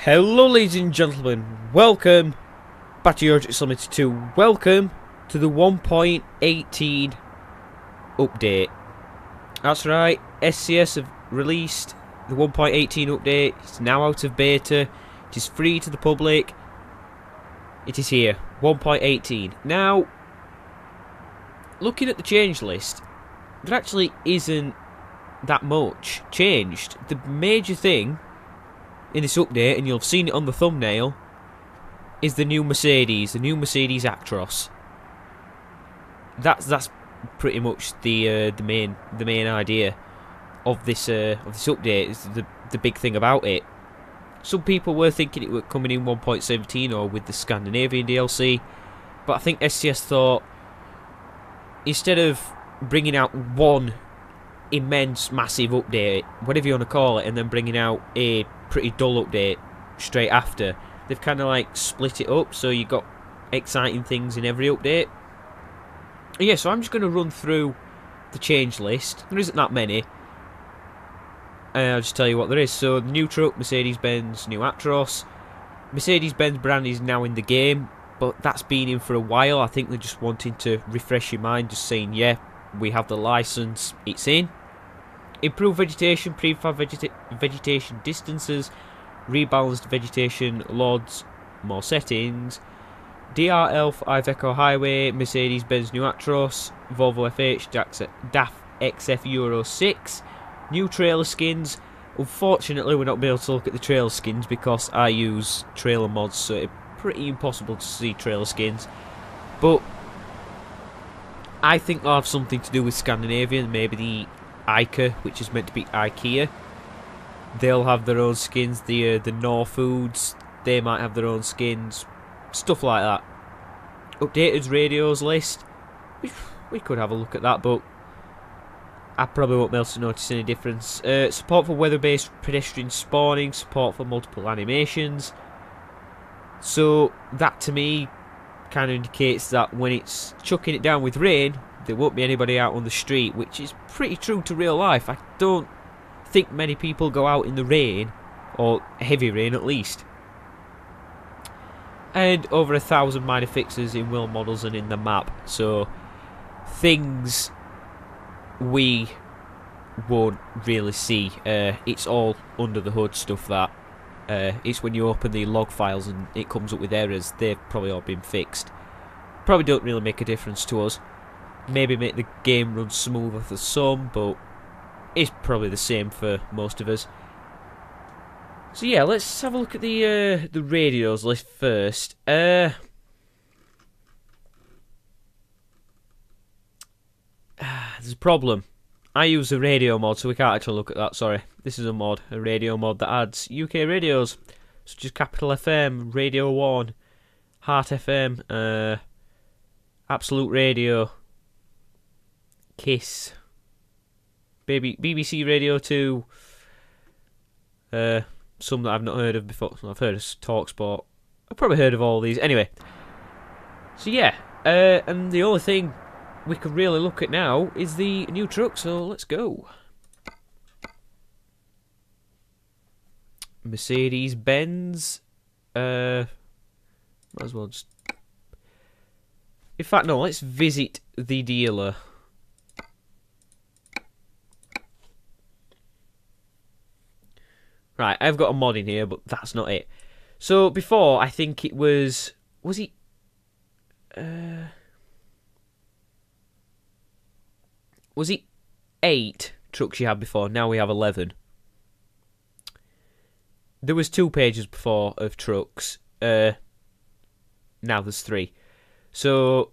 Hello ladies and gentlemen, welcome back to your Limited 2. Welcome to the 1.18 update. That's right, SCS have released the 1.18 update. It's now out of beta. It is free to the public. It is here, 1.18. Now, looking at the change list, there actually isn't that much changed. The major thing in this update, and you'll have seen it on the thumbnail, is the new Mercedes, the new Mercedes Actros. That's pretty much the main idea of this update. Is the big thing about it. Some people were thinking it were coming in 1.17 or with the Scandinavian DLC, but I think SCS thought, instead of bringing out one immense, massive update, whatever you want to call it, and then bringing out a pretty dull update straight after, they've kind of like split it up, so you got exciting things in every update. And yeah, so I'm just going to run through the change list. There isn't that many. I'll just tell you what there is. So the new truck, Mercedes-Benz New Actros. Mercedes-Benz brand is now in the game, but that's been in for a while. I think they're just wanting to refresh your mind, just saying, yeah, we have the license, it's in. Improved vegetation, prefab vegetation distances, rebalanced vegetation, LODs, more settings, DRL for Iveco Highway, Mercedes-Benz New Actros, Volvo FH, DAF XF Euro 6, new trailer skins. Unfortunately, we're not able to look at the trailer skins because I use trailer mods, so it's pretty impossible to see trailer skins. But I think they'll have something to do with Scandinavian, maybe the Ica, which is meant to be IKEA. They'll have their own skins. The Norfoods, they might have their own skins, stuff like that. Updated radios list. We could have a look at that, but I probably won't be able to notice any difference. Support for weather-based pedestrian spawning, support for multiple animations. So that to me kind of indicates that when it's chucking it down with rain, there won't be anybody out on the street, which is pretty true to real life. I don't think many people go out in the rain, or heavy rain at least. And over 1,000 minor fixes in wheel models and in the map, so things we won't really see. It's all under the hood stuff that it's when you open the log files and it comes up with errors. They've probably all been fixed. Probably don't really make a difference to us. Maybe make the game run smoother for some, but it's probably the same for most of us. So yeah, let's have a look at the radios list first. There's a problem. I use a radio mod, so we can't actually look at that. Sorry, this is a radio mod that adds UK radios such as Capital FM, Radio 1, Heart FM, Absolute Radio, Kiss, BBC Radio 2, some that I've not heard of before. I've heard of TalkSport. I've probably heard of all these. Anyway, so yeah, and the only thing we can really look at now is the new truck, so let's go. Mercedes-Benz, might as well just... In fact, no, let's visit the dealer. Right, I've got a mod in here, but that's not it. So, before, I think it was... Was it... Was it 8 trucks you had before? Now we have 11. There was 2 pages before of trucks. Now there's 3. So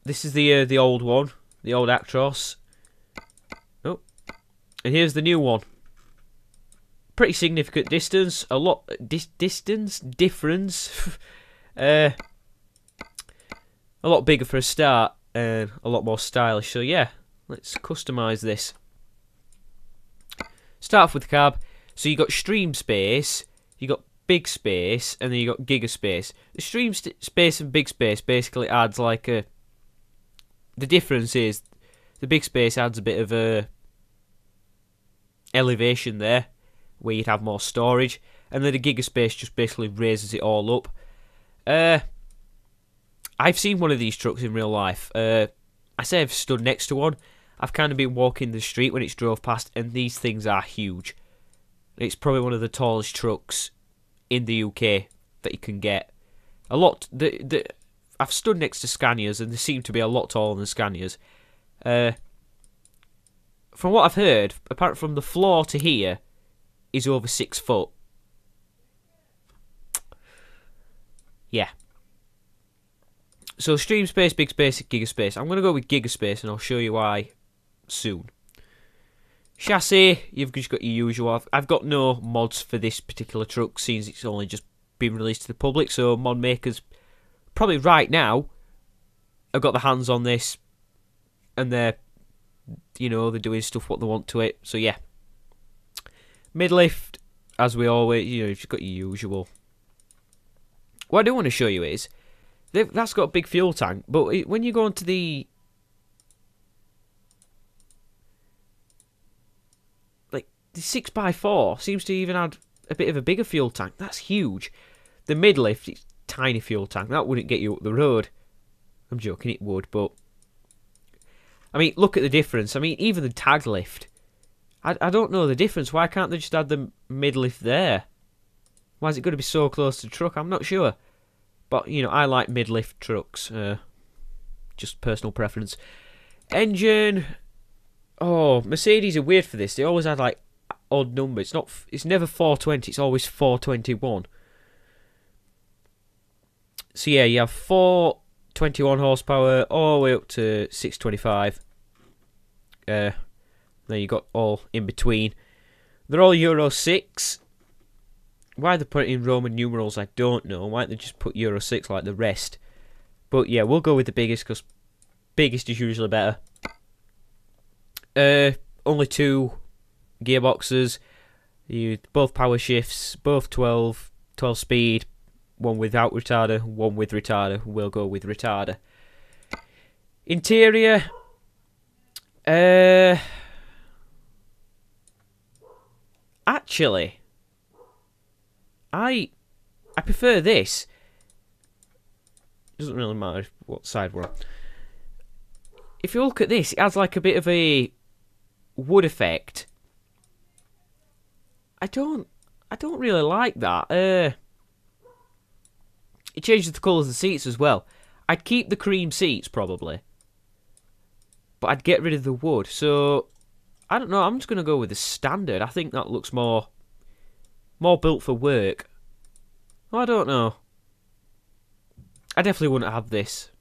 this is the old one, the old Actros. Oh, and here's the new one. Pretty significant distance. A lot difference. A lot bigger for a start. And a lot more stylish. So yeah, let's customise this. Start off with the cab. So you got stream space, you got big space, and then you got giga space. The stream space and big space basically adds like a... The difference is the big space adds a bit of a elevation there, where you'd have more storage, and then the Gigaspace just basically raises it all up. I've seen one of these trucks in real life. I say I've stood next to one. I've kind of been walking the street when it's drove past, and these things are huge. It's probably one of the tallest trucks in the UK that you can get. A lot. I've stood next to Scanias, and they seem to be a lot taller than Scanias. From what I've heard, apart from the floor to here, is over 6 foot. Yeah. So Stream Space, Big Space, Gigaspace. I'm going to go with Gigaspace, and I'll show you why soon. Chassis, you've just got your usual. I've got no mods for this particular truck, since it's only just been released to the public, so mod makers probably right now have got their hands on this, and they're doing stuff what they want to it. So yeah. Midlift, as we always, you've got your usual. What I do want to show you is, that's got a big fuel tank, but when you go into the... The 6x4 seems to even add a bit of a bigger fuel tank. That's huge. The midlift, it's tiny fuel tank. That wouldn't get you up the road. I'm joking, it would, but... I mean, look at the difference. I mean, even the tag lift. I don't know the difference. Why can't they just add the midlift there? Why is it going to be so close to the truck? I'm not sure. But, I like midlift trucks. Just personal preference. Engine. Oh, Mercedes are weird for this. They always had, like, odd numbers. It's never 420. It's always 421. So, yeah, you have 421 horsepower all the way up to 625. Then you got all in between. They're all Euro 6. Why they put it in Roman numerals, I don't know. Why don't they just put Euro 6 like the rest? But yeah, we'll go with the biggest, because biggest is usually better. Only 2 gearboxes. Both power shifts, both 12 speed. One without retarder, one with retarder. We'll go with retarder. Interior. Actually, I prefer this. Doesn't really matter what side we're on. If you look at this, it has like a bit of a wood effect. I don't really like that. It changes the colours of the seats as well. I'd keep the cream seats probably, but I'd get rid of the wood. So I don't know. I'm just gonna go with the standard. I think that looks more built for work. I don't know. I definitely wouldn't have this.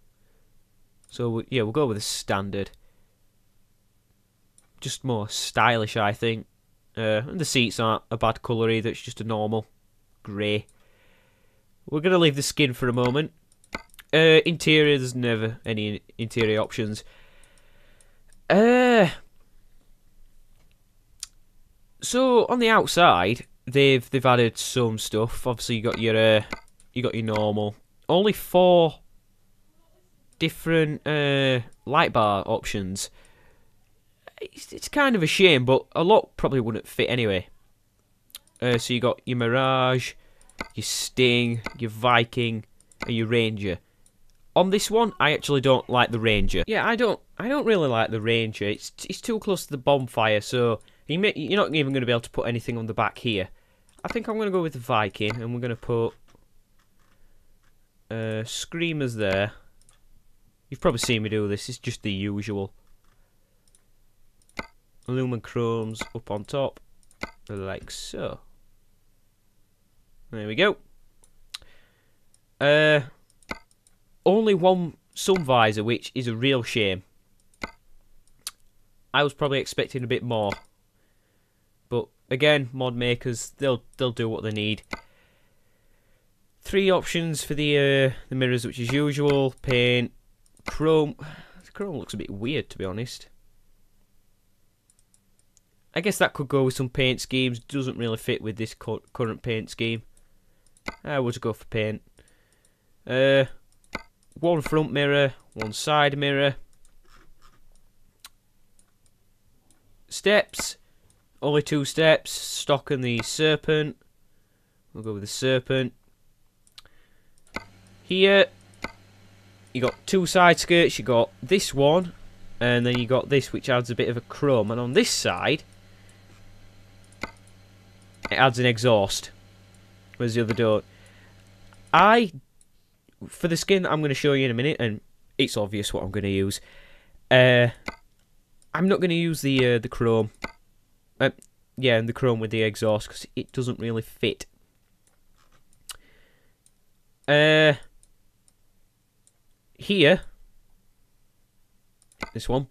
So yeah, we'll go with the standard. Just more stylish, I think. And the seats aren't a bad colour either. It's just a normal grey. We're going to leave the skin for a moment. Interior, there's never any interior options. So on the outside, they've added some stuff. Obviously, you got your normal. Only 4 different light bar options. It's kind of a shame, but a lot probably wouldn't fit anyway. So you got your Mirage, your Sting, your Viking, and your Ranger. On this one, I actually don't like the Ranger. Yeah, I don't really like the Ranger. It's too close to the bonfire, so you're not even going to be able to put anything on the back here. I think I'm going to go with the Viking, and we're going to put screamers there. You've probably seen me do this. It's just the usual. Aluminum chromes up on top, like so. There we go. Only one sun visor, which is a real shame. I was probably expecting a bit more, but again, mod makers, they'll do what they need. 3 options for the mirrors, which is usual. Paint, chrome. The chrome looks a bit weird, to be honest. I guess that could go with some paint schemes. Doesn't really fit with this current paint scheme. I would go for paint. 1 front mirror, 1 side mirror. Steps, only 2 steps. Stock and the Serpent. We'll go with the serpent. Here, you got two side skirts. You got this one, and then you got this, which adds a bit of a chrome. And on this side, it adds an exhaust, whereas the other don't. For the skin that I'm going to show you in a minute, and it's obvious what I'm going to use. I'm not going to use the chrome. Yeah, and the chrome with the exhaust, because it doesn't really fit. Here, this one,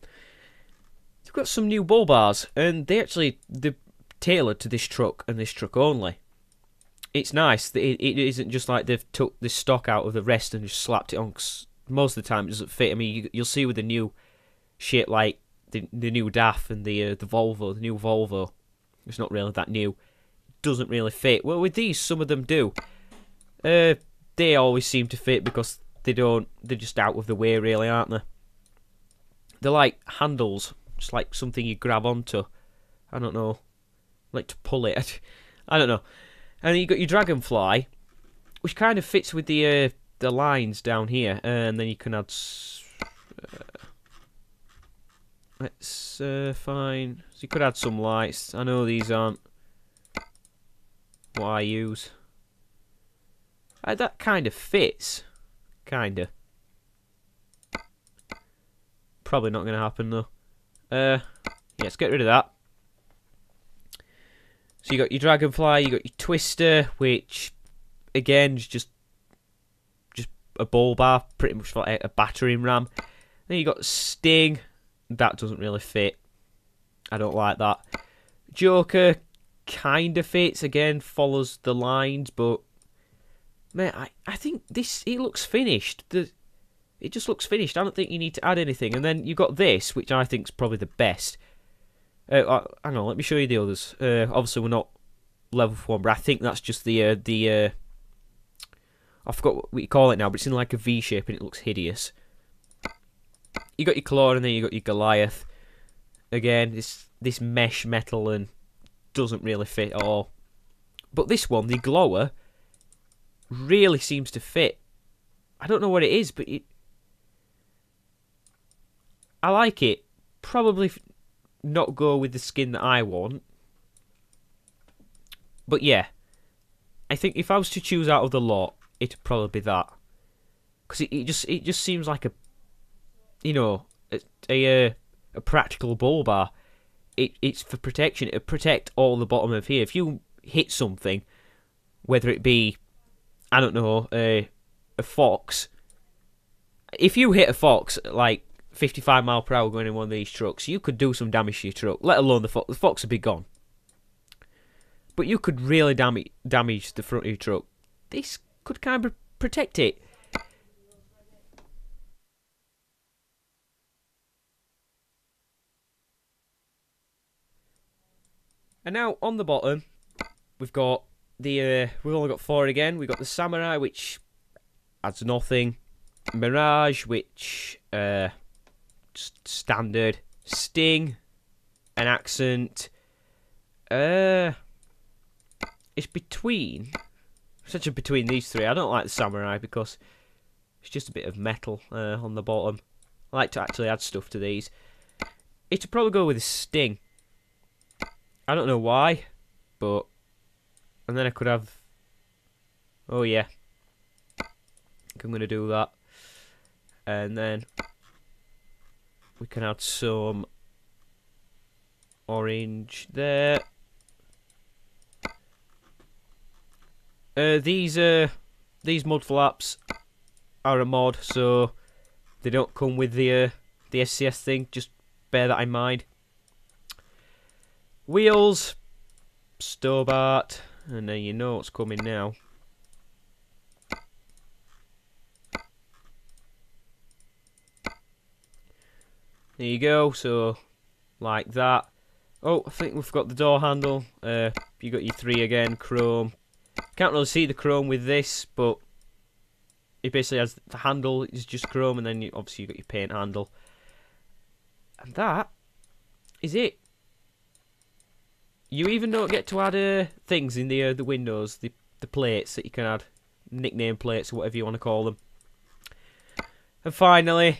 they've got some new bull bars, and they're tailored to this truck and this truck only. It's nice that it isn't just like they've took the stock out of the rest and just slapped it on, 'cause most of the time it doesn't fit. I mean, you'll see with the new shit like the new DAF and the Volvo, the new Volvo, it's not really that new, it doesn't really fit. Well, with these, some of them do. They always seem to fit because they're just out of the way, really, aren't they? They're like handles, just like something you grab onto. I don't know, like to pull it. I don't know. And then you got your dragonfly, which kind of fits with the lines down here, and then you can add. Let's fine. So you could add some lights. I know these aren't what I use. That kind of fits. Kinda. Probably not going to happen though. Yeah, let's get rid of that. So you got your dragonfly, you got your twister, which again is just a ball bar, pretty much like a battering ram. Then you got sting. That doesn't really fit. I don't like that. Joker kind of fits. Again, follows the lines, but man, I think it looks finished. It just looks finished. I don't think you need to add anything. And then you got this, which I think is probably the best. Hang on, let me show you the others. Obviously, we're not level 1, but I think that's just I forgot what you call it now, but it's in like a V shape and it looks hideous. You got your claw and then you got your Goliath. Again, this mesh metal and doesn't really fit at all. But this one, the glower, really seems to fit. I don't know what it is, but I like it. Probably not go with the skin that I want. But yeah, I think if I was to choose out of the lot, it'd probably be that. Because it just seems like a practical bull bar. It's for protection. It'll protect all the bottom of here. If you hit something, whether it be, I don't know, a fox. If you hit a fox at like 55 mile per hour going in one of these trucks, you could do some damage to your truck. Let alone the fox. The fox would be gone. But you could really damage the front of your truck. This could kind of protect it. And now on the bottom, we've got we've only got 4 again. We've got the Samurai, which adds nothing. Mirage, which just standard. Sting, an accent. It's between these 3. I don't like the Samurai because it's just a bit of metal on the bottom. I like to actually add stuff to these. It'd probably go with a Sting. I don't know why, but... And then I could have... Oh, yeah. I think I'm going to do that. And then... We can add some... Orange there. These mud flaps are a mod, so... They don't come with the SCS thing. Just bear that in mind. Wheels, Stobart, and then you know what's coming now. There you go, so like that. Oh, I think we've got the door handle. You got your 3 again, chrome. Can't really see the chrome with this, but it basically has the handle is just chrome, and then obviously you got your paint handle. And that is it. You even don't get to add things in the windows. the plates that you can add, nickname plates or whatever you want to call them. And finally,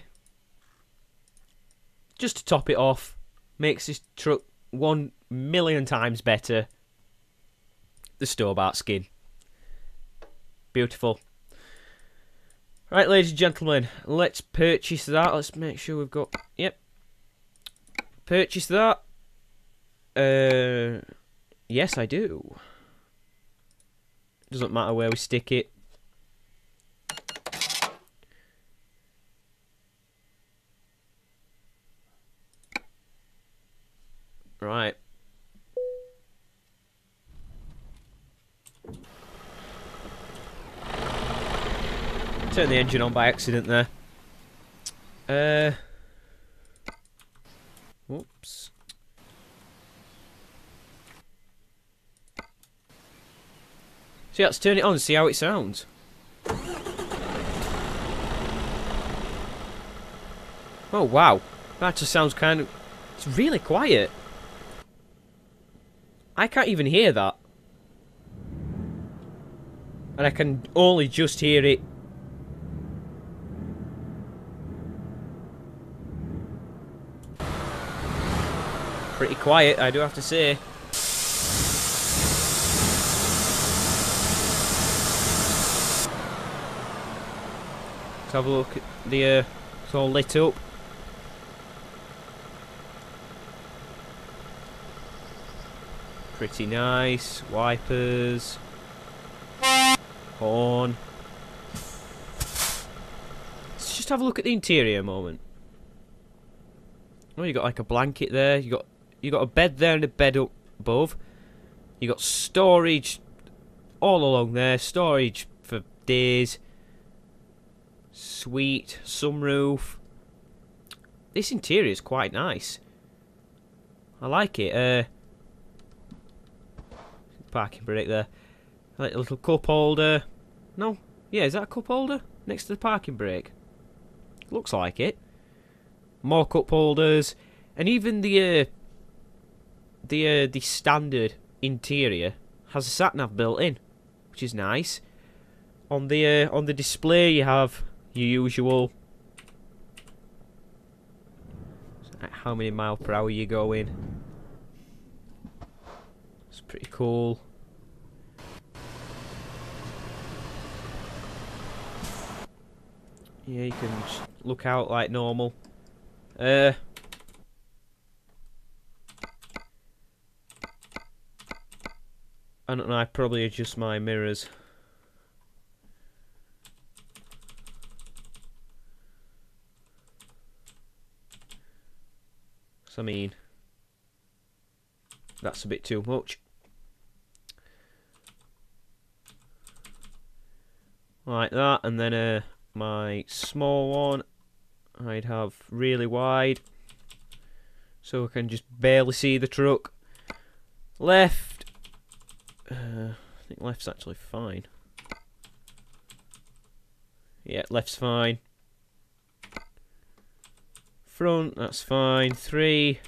just to top it off, makes this truck 1,000,000 times better, the Stobart skin. Beautiful. Right, ladies and gentlemen, let's purchase that. Let's make sure we've got... Yep. Purchase that. Yes, I do. Doesn't matter where we stick it. Right. Turn the engine on by accident there. Whoops. So yeah, let's turn it on and see how it sounds. Oh wow, that just sounds kind of... It's really quiet. I can't even hear that. And I can only just hear it. Pretty quiet, I do have to say. Let's have a look at the... it's all lit up. Pretty nice. Wipers. Horn. Let's just have a look at the interior a moment. Oh, you got like a blanket there. You got a bed there and a bed up above. You got storage all along there. Storage for days. Sweet. Sunroof. This interior is quite nice. I like it. Parking brake there. I like a little cup holder. No? Yeah, is that a cup holder? Next to the parking brake. Looks like it. More cup holders. And even the standard interior has a sat-nav built in, which is nice. On the display you have your usual how many miles per hour you're going. It's pretty cool. Yeah, you can just look out like normal. I don't know, I probably adjust my mirrors. So, I mean, that's a bit too much. Like that, and then my small one I'd have really wide, so I can just barely see the truck. Left, I think left's actually fine. Yeah, left's fine. Front, that's fine. 3.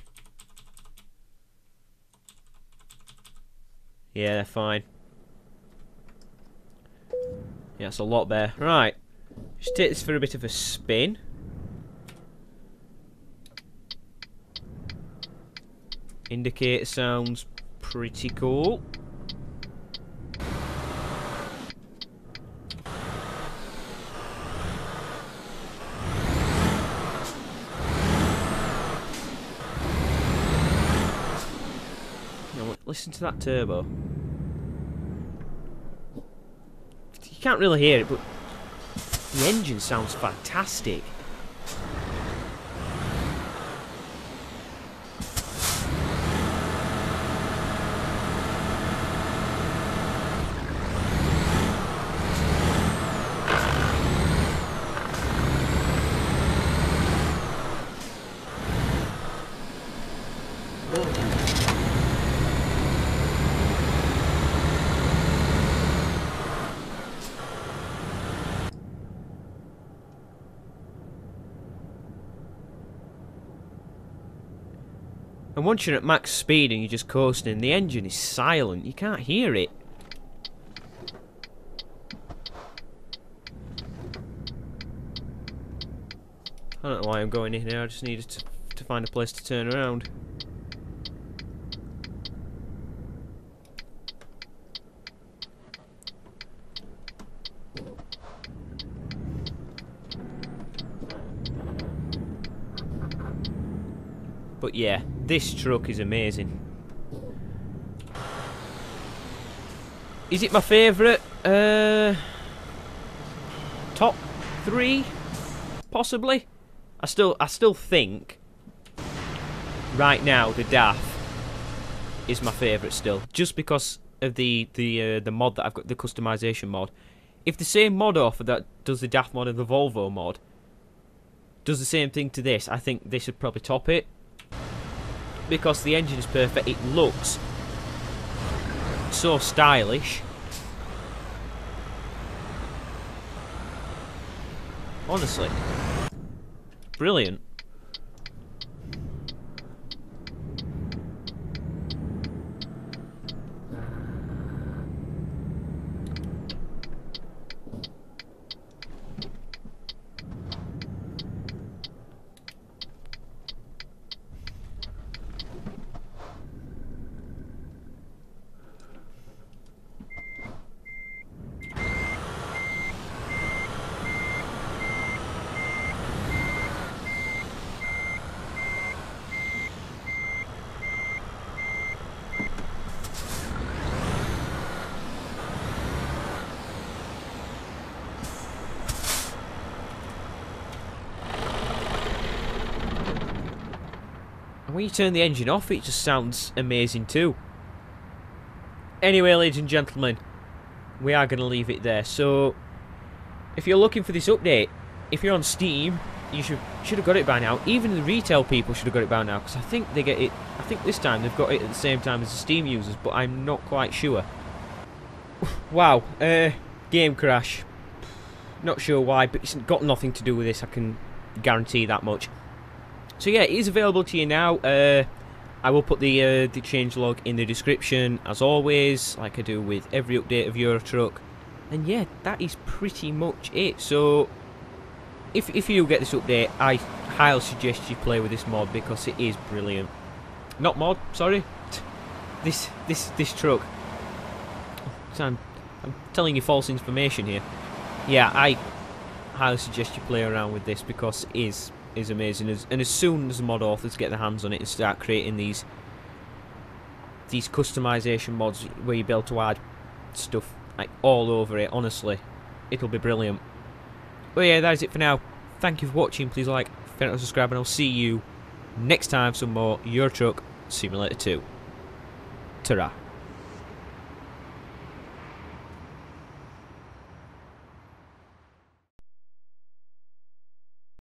Yeah, they're fine. Yeah, that's a lot better. Right, just take this for a bit of a spin. Indicator sounds pretty cool. Now, listen to that turbo. You can't really hear it, but the engine sounds fantastic. And once you're at max speed and you're just coasting, the engine is silent. You can't hear it. I don't know why I'm going in here. I just needed to find a place to turn around. But yeah, this truck is amazing. Is it my favourite? Top 3? Possibly? I still think right now the DAF is my favourite still. Just because of the mod that I've got, the customization mod. If the same mod offer that does the DAF mod and the Volvo mod does the same thing to this, I think this would probably top it. Because the engine is perfect, it looks so stylish. Honestly. Brilliant. And when you turn the engine off, it just sounds amazing too. Anyway, ladies and gentlemen, we are going to leave it there. So, if you're looking for this update, if you're on Steam, you should have got it by now. Even the retail people should have got it by now, because I think they get it. I think this time they've got it at the same time as the Steam users, but I'm not quite sure. Wow, game crash. Not sure why, but it's got nothing to do with this. I can guarantee that much. So yeah, it is available to you now. I will put the changelog in the description, as always, like I do with every update of Euro Truck. And yeah, that is pretty much it. So if you get this update, I highly suggest you play with this mod because it is brilliant. Not mod, sorry. This truck. So I'm telling you false information here. Yeah, I highly suggest you play around with this because it is amazing. And as soon as the mod authors get their hands on it and start creating these customization mods where you're able to add stuff like all over it, honestly, it'll be brilliant. But yeah, that is it for now. Thank you for watching. Please like, favorite, and subscribe, and I'll see you next time for some more Euro Truck Simulator 2. Ta-ra.